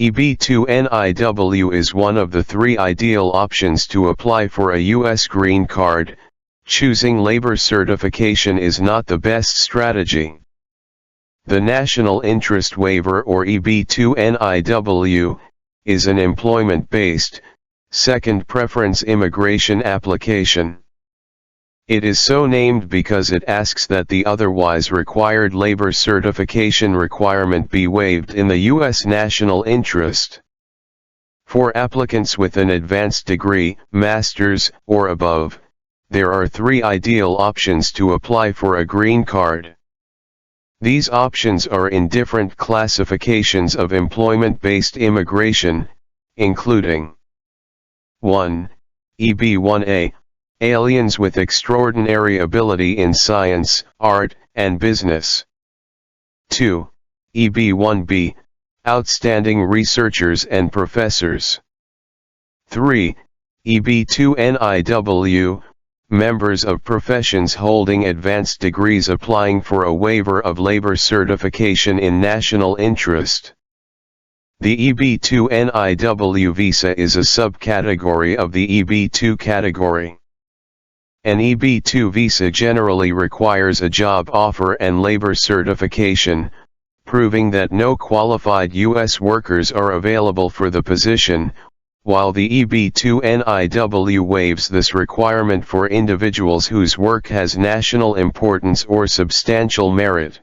EB2 NIW is one of the 3 ideal options to apply for a U.S. green card. Choosing labor certification is not the best strategy. The National Interest Waiver, or EB2 NIW, is an employment-based, second preference immigration application. It is so named because it asks that the otherwise required labor certification requirement be waived in the U.S. national interest. For applicants with an advanced degree, master's, or above, there are 3 ideal options to apply for a green card. These options are in different classifications of employment-based immigration, including 1. EB1A, aliens with extraordinary ability in science, art, and business. 2. EB1B, outstanding researchers and professors. 3. EB2 NIW, members of professions holding advanced degrees applying for a waiver of labor certification in national interest. The EB2 NIW visa is a subcategory of the EB2 category. An EB2 visa generally requires a job offer and labor certification, proving that no qualified U.S. workers are available for the position, while the EB2 NIW waives this requirement for individuals whose work has national importance or substantial merit.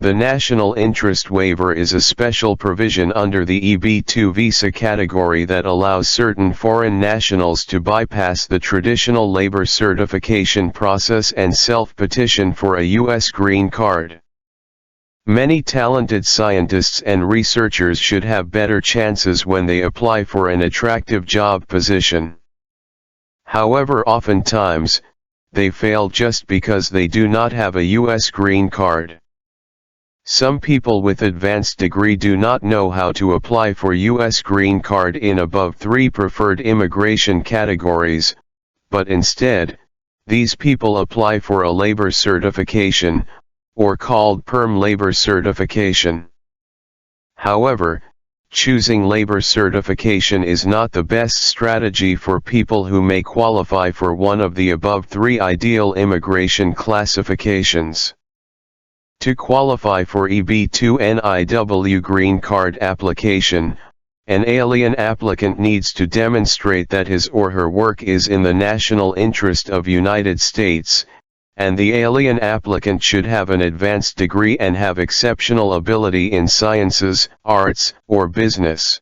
The National Interest Waiver is a special provision under the EB2 visa category that allows certain foreign nationals to bypass the traditional labor certification process and self-petition for a U.S. green card. Many talented scientists and researchers should have better chances when they apply for an attractive job position. However, oftentimes, they fail just because they do not have a U.S. green card. Some people with advanced degree do not know how to apply for U.S. green card in above 3 preferred immigration categories, but instead, these people apply for a labor certification, or called perm labor certification. However, choosing labor certification is not the best strategy for people who may qualify for one of the above 3 ideal immigration classifications. To qualify for EB2 NIW green card application, an alien applicant needs to demonstrate that his or her work is in the national interest of United States, and the alien applicant should have an advanced degree and have exceptional ability in sciences, arts, or business.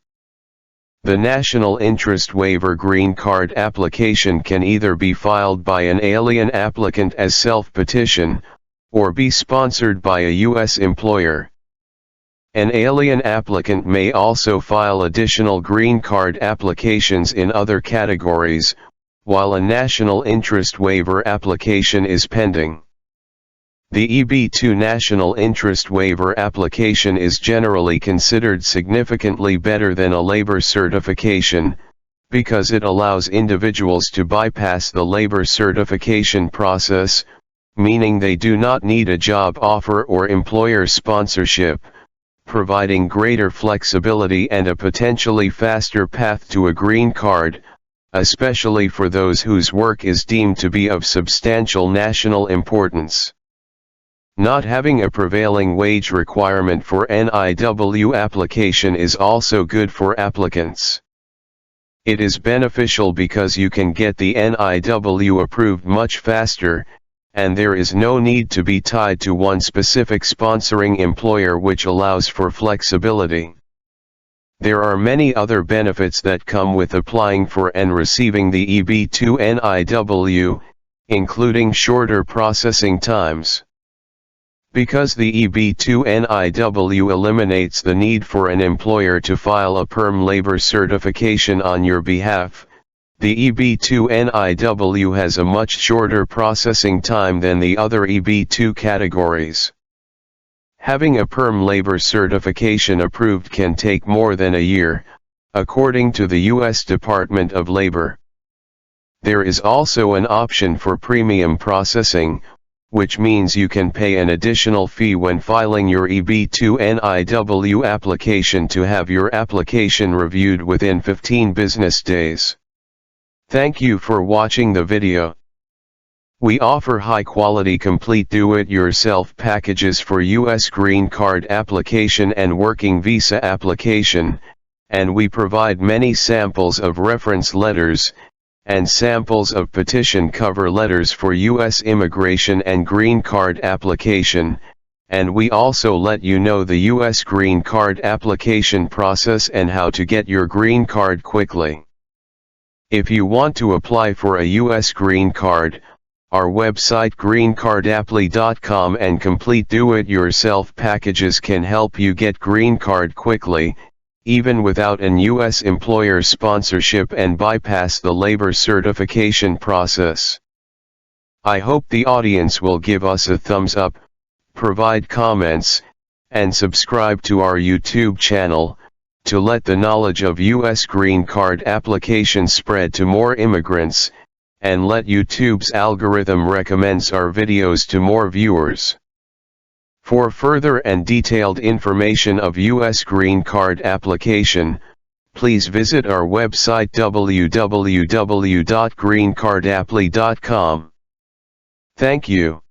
The National Interest Waiver green card application can either be filed by an alien applicant as self-petition, or be sponsored by a U.S. employer. An alien applicant may also file additional green card applications in other categories, while a national interest waiver application is pending. The EB2 National Interest Waiver application is generally considered significantly better than a labor certification, because it allows individuals to bypass the labor certification process, meaning they do not need a job offer or employer sponsorship, providing greater flexibility and a potentially faster path to a green card, especially for those whose work is deemed to be of substantial national importance. Not having a prevailing wage requirement for NIW application is also good for applicants. It is beneficial because you can get the NIW approved much faster, and there is no need to be tied to one specific sponsoring employer, which allows for flexibility. There are many other benefits that come with applying for and receiving the EB2 NIW, including shorter processing times. Because the EB2 NIW eliminates the need for an employer to file a perm labor certification on your behalf, the EB2 NIW has a much shorter processing time than the other EB2 categories. Having a perm labor certification approved can take more than a year, according to the U.S. Department of Labor. There is also an option for premium processing, which means you can pay an additional fee when filing your EB2 NIW application to have your application reviewed within 15 business days. Thank you for watching the video. We offer high-quality complete do-it-yourself packages for U.S. green card application and working visa application, and we provide many samples of reference letters, and samples of petition cover letters for U.S. immigration and green card application, and we also let you know the U.S. green card application process and how to get your green card quickly. If you want to apply for a U.S. green card, our website greencardapply.com and complete do-it-yourself packages can help you get green card quickly, even without an U.S. employer sponsorship, and bypass the labor certification process. I hope the audience will give us a thumbs up, provide comments, and subscribe to our YouTube channel, to let the knowledge of U.S. green card application spread to more immigrants, and let YouTube's algorithm recommends our videos to more viewers. For further and detailed information of U.S. green card application, please visit our website www.greencardapply.com. Thank you.